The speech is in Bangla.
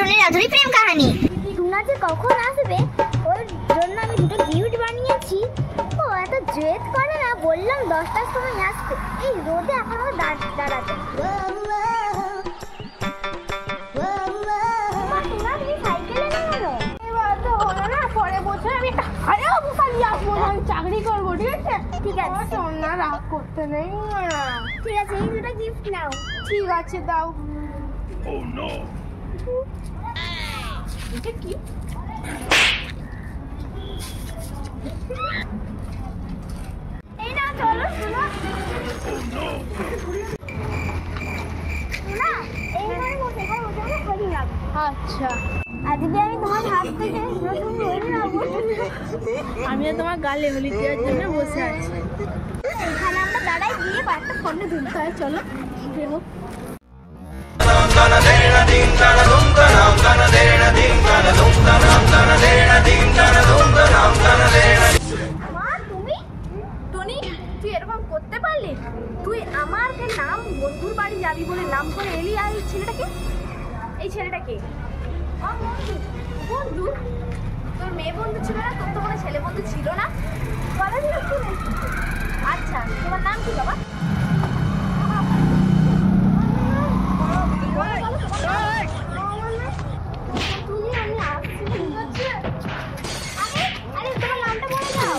সোনালি রাধুরি প্রেম কাহিনী। টুনা যে কখন আসবে ওর জন্য আমি দুটো গিফট বানিয়েছি। ও এত জেদ করে না, বললাম 10টার সময় আসতে। এই রোদে এখন দাঁড়াতে চাকরি করবো, ঠিক আছে? ঠিক আছে, না রাগ করতে নেই। ঠিক আছে, এই দুটো গিফট নাও। ঠিক আছে, দাও। এটা কি? এই নাও, চলো শোনো। না, এইখানে বসে খড়ি রাখবো। আচ্ছা, আজকে আমি তোমার হাত থেকে নতুন খড়ি রাখবো। আমিও তোমার গালে হলি দেওয়ার জন্য বসে আছি। এখানে আমরা দাঁড়াই, গিয়ে কয়েকটা ফোনে তুলতে হয়। চলো দেবো। তুই এরকম করতে পারলি? তুই আমার নাম বন্ধুর বাড়ি যাবি বলে নাম করে এলি, আর এই ছেলেটাকে বন্ধু? তোর মেয়ে বন্ধু ছিল না? তোর তো কোনো ছেলে বন্ধু ছিল না? আচ্ছা, তোমার নাম কি বাবা? আরে তোমার নামটা বলে দাও।